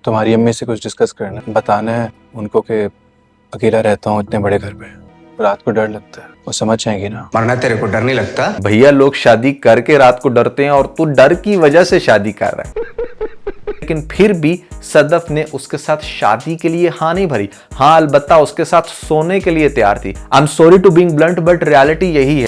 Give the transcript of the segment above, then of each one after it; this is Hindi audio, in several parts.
तुम्हारी अम्मी से कुछ डिस्कस करना है। बताना है उनको कि अकेला रहता हूँ इतने बड़े घर पे, रात को डर लगता है। वो समझ जाएंगी ना। मरना तेरे को डर नहीं लगता? भैया लोग शादी करके रात को डरते हैं और तू डर की वजह से शादी कर रहा है। लेकिन फिर भी सदफ ने उसके साथ शादी के लिए हाँ नहीं भरी। हाँ अलबत्ता उसके साथ सोने के लिए तैयार थी। I am sorry to being blunt but reality यही है।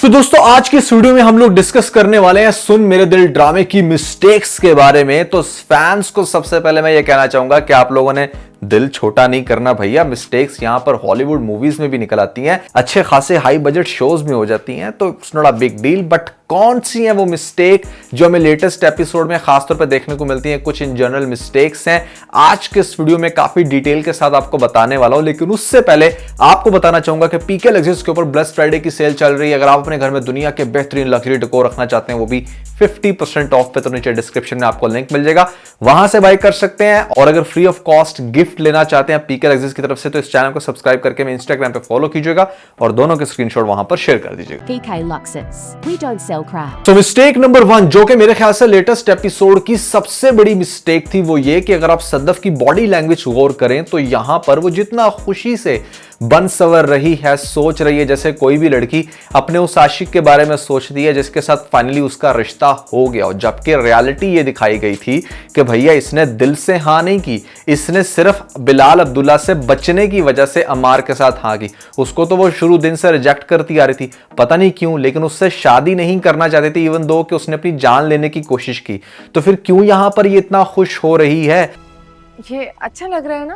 तो दोस्तों आज की इस वीडियो में हम लोग डिस्कस करने वाले हैं सुन मेरे दिल ड्रामे की मिस्टेक्स के बारे में। तो फैंस को सबसे पहले मैं ये कहना चाहूंगा कि आप लोगों ने दिल छोटा नहीं करना भैया। मिस्टेक्स यहां पर हॉलीवुड मूवीज में भी निकल आती हैं, अच्छे खासे हाई बजट शोज में हो जाती हैं, तो it's not a big deal. But कौन सी है वो मिस्टेक जो हमें लेटेस्ट एपिसोड में खासतौर पर देखने को मिलती है? कुछ इन जनरल मिस्टेक्स हैं आज के इस वीडियो में काफी डिटेल के साथ आपको बताने वाला हूं। लेकिन उससे पहले आपको बताना चाहूंगा कि पीके लग्जरीज के ऊपर ब्लैक फ्राइडे की सेल चल रही है। अगर आप अपने घर में दुनिया के बेहतरीन लग्जरी डेकोर रखना चाहते हैं वो भी 50% ऑफ पे, तो नीचे डिस्क्रिप्शन में आपको लिंक मिल जाएगा, वहां से बाय कर सकते हैं। और अगर फ्री ऑफ कॉस्ट गिफ्ट लेना चाहते हैं पीके लग्जरीज की तरफ से तो इस चैनल को सब्सक्राइब करके मैं इंस्टाग्राम पे फॉलो कीजिएगा और दोनों के स्क्रीनशॉट वहां पर शेयर कर दीजिएगा। PK Luxus. We don't sell crap. तो मिस्टेक नंबर 1 जो कि मेरे ख्याल से लेटेस्ट एपिसोड की सबसे बड़ी मिस्टेक थी वो ये कि अगर आप सदफ की बॉडी लैंग्वेज गौर करें तो यहां पर वो जितना खुशी से बन सवर रही है, सोच रही है जैसे कोई भी लड़की अपने उस आशिक के बारे में सोचती है जिसके साथ फाइनली उसका रिश्ता हो गया। जबकि रियलिटी ये दिखाई गई थी कि भैया इसने दिल से हाँ नहीं की, इसने सिर्फ बिलाल अब्दुल्ला से बचने की वजह से अमार के साथ हाँ की। उसको तो वो शुरू दिन से रिजेक्ट करती आ रही थी, पता नहीं क्यों, लेकिन उससे शादी नहीं करना चाहती थी, इवन दो कि उसने अपनी जान लेने की कोशिश की। तो फिर क्यों यहां पर ये इतना खुश हो रही है? ये अच्छा लग रहा है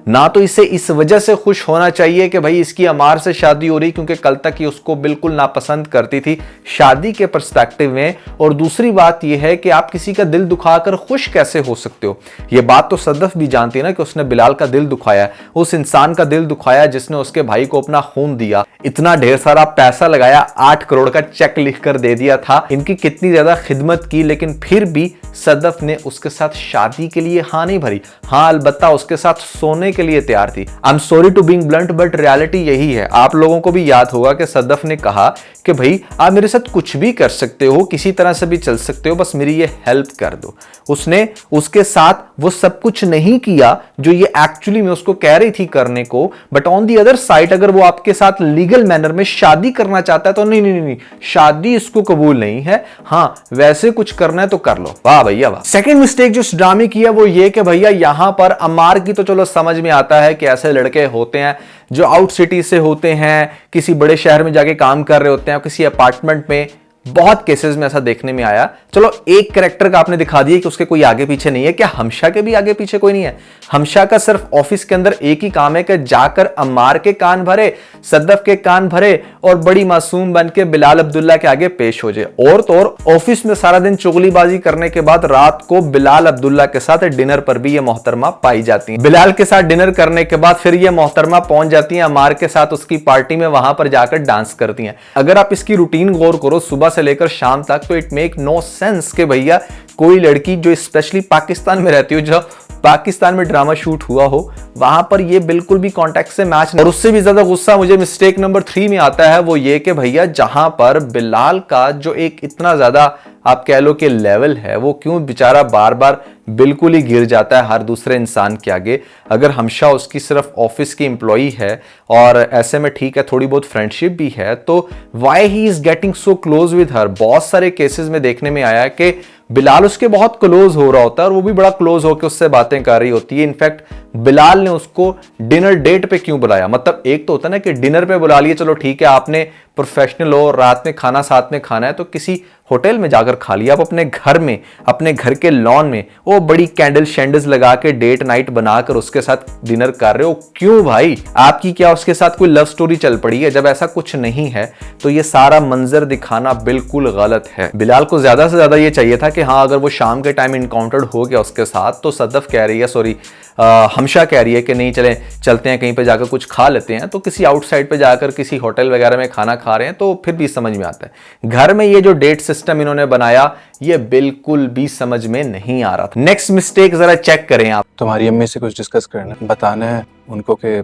ना तो इसे इस वजह से खुश होना चाहिए कि भाई इसकी अमार से शादी हो रही, क्योंकि कल तक ये उसको बिल्कुल नापसंद करती थी शादी के पर्सपेक्टिव में। और दूसरी बात यह है कि आप किसी का दिल दुखाकर खुश कैसे हो सकते हो? ये बात तो सदफ भी जानती है ना कि उसने बिलाल का दिल दुखाया, उस इंसान का दिल दुखाया जिसने उसके भाई को अपना खून दिया, इतना ढेर सारा पैसा लगाया, 8 करोड़ का चेक लिखकर दे दिया था, इनकी कितनी ज्यादा खिदमत की, लेकिन फिर भी सदफ ने उसके साथ शादी के लिए हाँ नहीं भरी। हाँ अलबत्ता उसके साथ सोने के लिए तैयार थी। I am sorry to being blunt but reality यही है। आप लोगों को भी याद होगा कि सदफ ने कहा कि भाई आप मेरे साथ कुछ भी कर सकते हो, किसी तरह से भी चल सकते हो, बस मेरी ये हेल्प कर दो। उसने उसके साथ वो सब कुछ नहीं किया जो ये एक्चुअली में उसको कह रही थी करने को। But on the other side अगर वो आपके साथ लीगल मैनर में शादी करना चाहता है तो नहीं नहीं नहीं, शादी इसको कबूल नहीं है। हाँ वैसे कुछ करना है तो कर लो। वाह भैया वाह। सेकंड मिस्टेक जो इस ड्रामे की है वो ये कि भैया यहां पर अमार की तो चलो समझ में आता है कि ऐसे लड़के होते हैं जो आउट सिटी से होते हैं, किसी बड़े शहर में जाके काम कर रहे होते हैं, किसी अपार्टमेंट में, बहुत केसेस में ऐसा देखने में आया। चलो एक कैरेक्टर का आपने दिखा दिया कि उसके कोई आगे पीछे नहीं है। क्या हमशा के भी आगे पीछे कोई नहीं है? हमशा का सिर्फ ऑफिस के अंदर एक ही काम है कि जाकर अम्मार के कान भरे, सदफ के कान भरे और बड़ी मासूम बन के बिलाल अब्दुल्ला के आगे पेश हो जाए। और तो और ऑफिस में सारा दिन चुगलीबाजी करने के बाद रात को बिलाल अब्दुल्ला के साथ डिनर पर भी ये मोहतरमा पाई जाती है। बिलाल के साथ डिनर करने के बाद फिर ये मोहतरमा पहुंच जाती है अम्मार के साथ उसकी पार्टी में, वहां पर जाकर डांस करती हैं। अगर आप इसकी रूटीन गौर करो सुबह से लेकर शाम तक तो इट मेक नो सेंस कि भैया कोई लड़की जो स्पेशली पाकिस्तान में रहती हो, जो पाकिस्तान में ड्रामा शूट हुआ हो, वहां पर ये बिल्कुल भी कॉन्टेक्ट से मैच नहीं। और उससे भी ज्यादा गुस्सा मुझे मिस्टेक नंबर 3 में आता है वो ये कि भैया जहां पर बिलाल का जो एक इतना ज्यादा आप कह लो कि लेवल है, वो क्यों बेचारा बार बार बिल्कुल ही गिर जाता है हर दूसरे इंसान के आगे। अगर हमशा उसकी सिर्फ ऑफिस की एम्प्लॉई है और ऐसे में ठीक है थोड़ी बहुत फ्रेंडशिप भी है, तो why he is getting so close with her? बहुत सारे केसेस में देखने में आया कि बिलाल उसके बहुत क्लोज हो रहा होता है और वो भी बड़ा क्लोज होकर उससे बातें कर रही होती है। इनफैक्ट बिलाल ने उसको डिनर डेट पे क्यों बुलाया? मतलब एक तो होता है ना कि डिनर पे बुला लिए, चलो ठीक है आपने प्रोफेशनल हो, रात में खाना साथ में खाना है तो किसी होटल में जाकर खा लिया। आप अपने घर में, अपने घर के लॉन में वो बड़ी कैंडल शैंडल्स लगा के डेट नाइट बनाकर उसके साथ डिनर कर रहे हो, क्यों भाई? आपकी क्या उसके साथ कोई लव स्टोरी चल पड़ी है? जब ऐसा कुछ नहीं है तो ये सारा मंजर दिखाना बिल्कुल गलत है। बिलाल को ज्यादा से ज्यादा ये चाहिए था कि हाँ अगर वो शाम के टाइम इनकाउंटर्ड हो गया उसके साथ तो सदफ कह रही है, सॉरी हमशा कह रही है कि नहीं चलते हैं कहीं पे जाकर कुछ खा लेते हैं, तो किसी आउटसाइड पे जाकर किसी होटल वगैरह में खाना खा रहे हैं तो फिर भी समझ में आता है। घर में ये जो डेट सिस्टम इन्होंने बनाया ये बिल्कुल भी समझ में नहीं आ रहा था। नेक्स्ट मिस्टेक जरा चेक करें आप। तुम्हारी अम्मी से कुछ डिस्कस करना है। बताना है उनको कि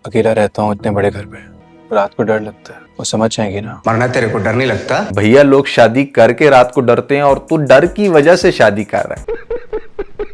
अकेला रहता हूँ इतने बड़े घर पे, रात को डर लगता है। वो समझ जाएंगी ना। मरना तेरे को डर नहीं लगता? भैया लोग शादी करके रात को डरते हैं और तू डर की वजह से शादी कर रहा है।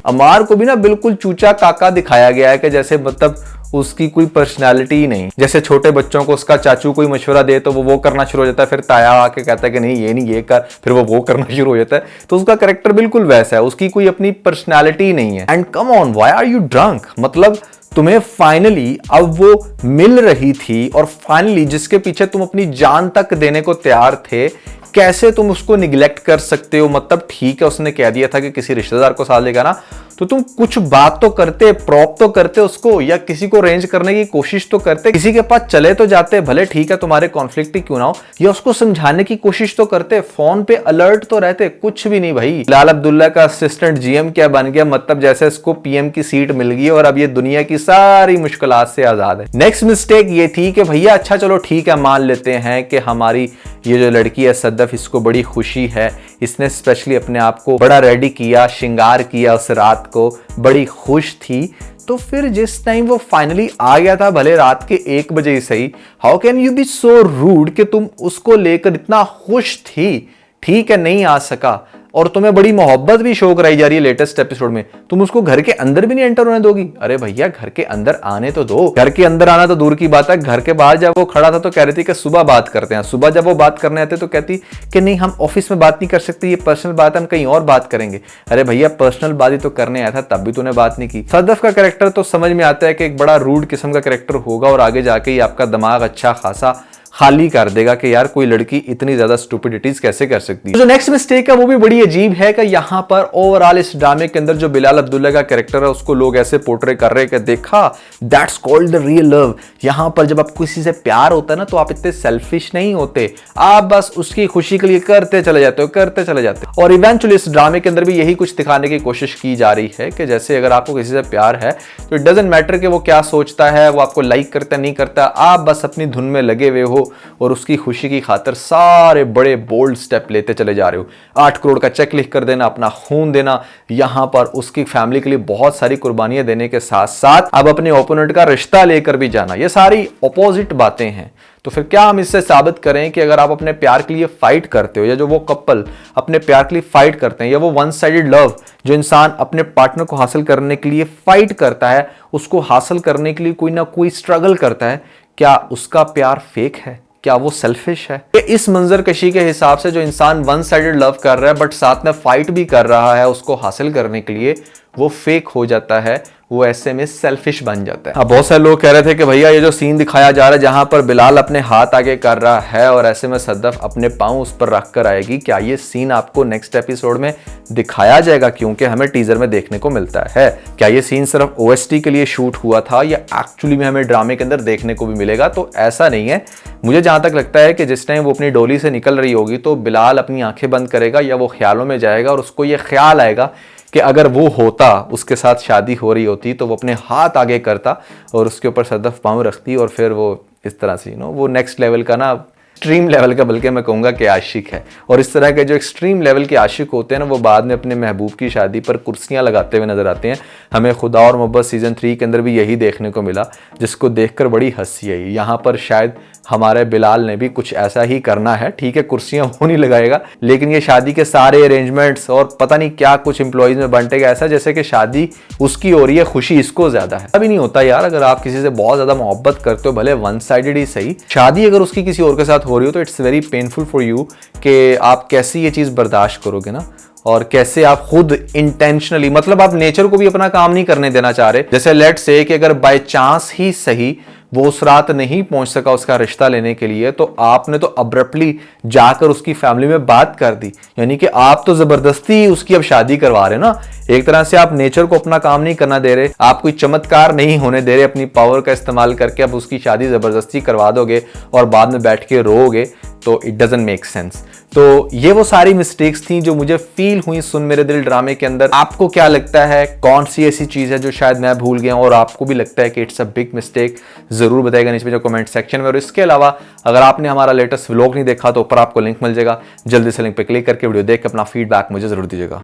अमार को भी ना बिल्कुल चूचा काका दिखाया गया है कि जैसे मतलब उसकी कोई पर्सनालिटी ही नहीं। जैसे छोटे बच्चों को उसका चाचू कोई मशवरा दे तो वो करना शुरू हो जाता है, फिर ताया आके कहता है कि नहीं ये कर, फिर वो करना शुरू हो जाता है। तो उसका कैरेक्टर बिल्कुल वैसा है, उसकी कोई अपनी पर्सनालिटी नहीं है। And come on, why are you drunk? मतलब तुम्हें फाइनली अब वो मिल रही थी और फाइनली जिसके पीछे तुम अपनी जान तक देने को तैयार थे, कैसे तुम उसको निग्लेक्ट कर सकते हो? मतलब ठीक है, उसने कह दिया था कि किसी रिश्तेदार को साथ लेगा ना, तो तुम कुछ बात तो करते, प्रॉप तो करते उसको, या किसी को अरेंज करने की कोशिश तो करते, किसी के पास चले तो जाते, भले ठीक है तुम्हारे कॉन्फ्लिक्ट ही क्यों ना हो, या उसको समझाने की कोशिश तो करते, फोन पे अलर्ट तो रहते। कुछ भी नहीं भाई। बिलाल अब्दुल्ला का असिस्टेंट जीएम क्या बन गया, मतलब जैसे इसको पीएम की सीट मिल गई और अब ये दुनिया की सारी मुश्किलात से आजाद है। नेक्स्ट मिस्टेक ये थी कि भैया अच्छा चलो ठीक है, मान लेते हैं कि हमारी ये जो लड़की है सदफ, इसको बड़ी खुशी है, इसने स्पेशली अपने आप को बड़ा रेडी किया, श्रृंगार किया उस रात को, बड़ी खुश थी। तो फिर जिस टाइम वो फाइनली आ गया था, भले रात के 1 बजे ही सही, how can you be so rude कि तुम उसको लेकर इतना खुश थी, ठीक है नहीं आ सका, और तुम्हें बड़ी मोहब्बत भी शो कराई जा रही है लेटेस्ट एपिसोड में, तुम उसको घर के अंदर भी नहीं एंटर होने दोगी? अरे भैया घर के अंदर आने तो दो। घर के अंदर आना तो दूर की बात है, घर के बाहर जब वो खड़ा था तो कह रही थी कि सुबह बात करते हैं। सुबह जब वो बात करने आते तो कहती कि नहीं हम ऑफिस में बात नहीं कर सकते, ये पर्सनल बात है, हम कहीं और बात करेंगे। अरे भैया पर्सनल बात ही तो करने आया था, तब भी तूने बात नहीं की। सदफ का कैरेक्टर तो समझ में आता है कि एक बड़ा रूड किस्म का कैरेक्टर होगा और आगे जाके ही आपका दिमाग अच्छा खासा खाली कर देगा कि यार कोई लड़की इतनी ज्यादा स्टूपिडिटीज कैसे कर सकती है। जो नेक्स्ट मिस्टेक है वो भी बड़ी अजीब है कि यहाँ पर ओवरऑल इस ड्रामे के अंदर जो बिलाल अब्दुल्ला का कैरेक्टर है उसको लोग ऐसे पोर्ट्रे कर रहे हैं कि देखा that's called the real love. यहाँ पर जब आपको किसी से प्यार होता है ना तो आप इतने सेल्फिश नहीं होते, आप बस उसकी खुशी के लिए करते चले जाते हो। और इवेंचुअली इस ड्रामे के अंदर भी यही कुछ दिखाने की कोशिश की जा रही है कि जैसे अगर आपको किसी से प्यार है तो इट डजंट मैटर कि वो क्या सोचता है, वो आपको लाइक करता नहीं करता, आप बस अपनी धुन में लगे हुए हो और उसकी खुशी की खातिर सारे बड़े बोल्ड स्टेप लेते चले जा रहे हो। 8 करोड़ का चेक लिख कर देना, अपना खून देना, यहां पर उसकी फैमिली के लिए बहुत सारी कुर्बानियां देने के साथ साथ अब अपने ओपोनेंट का रिश्ता लेकर भी जाना, ये सारी अपोजिट बातें हैं। तो फिर क्या हम इससे साबित करें कि अगर आप अपने प्यार के लिए फाइट करते हो, या जो वो कपल अपने प्यार के लिए फाइट करते हैं, या वो वन साइडेड लव जो इंसान अपने पार्टनर को हासिल करने के लिए फाइट करता है, उसको हासिल करने के लिए कोई ना कोई स्ट्रगल करता है, क्या उसका प्यार फेक है? क्या वो सेल्फिश है? इस मंजर कशी के हिसाब से जो इंसान वन साइडेड लव कर रहा है बट साथ में फाइट भी कर रहा है उसको हासिल करने के लिए, वो फेक हो जाता है, वो ऐसे में सेल्फिश बन जाता है। अब बहुत सारे लोग कह रहे थे कि भैया ये जो सीन दिखाया जा रहा है जहां पर बिलाल अपने हाथ आगे कर रहा है और ऐसे में सदफ अपने पांव उस पर रख कर आएगी, क्या ये सीन आपको नेक्स्ट एपिसोड में दिखाया जाएगा? क्योंकि हमें टीजर में देखने को मिलता है। क्या ये सीन सिर्फ ओएसटी के लिए शूट हुआ था या एक्चुअली में हमें ड्रामे के अंदर देखने को भी मिलेगा? तो ऐसा नहीं है। मुझे जहां तक लगता है कि जिस टाइम वो अपनी डोली से निकल रही होगी तो बिलाल अपनी आंखें बंद करेगा या वो ख्यालों में जाएगा और उसको ये ख्याल आएगा कि अगर वो होता, उसके साथ शादी हो रही होती तो वो अपने हाथ आगे करता और उसके ऊपर सदफ पाँव रखती और फिर वो इस तरह से वो नेक्स्ट लेवल का ना, एक्सट्रीम लेवल का बल्कि मैं कहूँगा कि आशिक है। और इस तरह के जो एक्सट्रीम लेवल के आशिक होते हैं ना वो बाद में अपने महबूब की शादी पर कुर्सियाँ लगाते हुए नजर आते हैं। हमें खुदा और मोहब्बत सीजन 3 के अंदर भी यही देखने को मिला, जिसको देखकर बड़ी हंसी आई। यहाँ पर शायद हमारे बिलाल ने भी कुछ ऐसा ही करना है। ठीक है कुर्सियां वो नहीं लगाएगा, लेकिन ये शादी के सारे अरेंजमेंट्स और पता नहीं क्या कुछ एम्प्लॉइज में बंटेगा ऐसा जैसे कि शादी उसकी हो रही है, खुशी इसको ज्यादा है। अभी नहीं होता यार, अगर आप किसी से बहुत ज्यादा मोहब्बत करते हो, भले वन साइडेड ही सही, शादी अगर उसकी किसी और के साथ हो रही हो तो it's very painful for you कि आप कैसे ये चीज बर्दाश्त करोगे ना, और कैसे आप खुद इंटेंशनली, मतलब आप नेचर को भी अपना काम नहीं करने देना चाह रहे। जैसे लेट्स से कि अगर बाय चांस ही सही वो उस रात नहीं पहुंच सका उसका रिश्ता लेने के लिए, तो आपने तो अब्रप्टली जाकर उसकी फैमिली में बात कर दी, यानी कि आप तो जबरदस्ती उसकी अब शादी करवा रहे ना। एक तरह से आप नेचर को अपना काम नहीं करना दे रहे, आप कोई चमत्कार नहीं होने दे रहे, अपनी पावर का इस्तेमाल करके अब उसकी शादी जबरदस्ती करवा दोगे और बाद में बैठ के रोओगे, तो इट डजंट मेक सेंस। तो ये वो सारी मिस्टेक्स थी जो मुझे फील हुई सुन मेरे दिल ड्रामे के अंदर। आपको क्या लगता है, कौन सी ऐसी चीज है जो शायद मैं भूल गया और आपको भी लगता है कि इट्स अ बिग मिस्टेक? जरूर बताइएगा नीचे जो कमेंट सेक्शन में। और इसके अलावा अगर आपने हमारा लेटेस्ट व्लॉग नहीं देखा तो ऊपर आपको लिंक मिल जाएगा, जल्दी से लिंक पे क्लिक करके वीडियो देख के अपना फीडबैक मुझे जरूर दीजिएगा।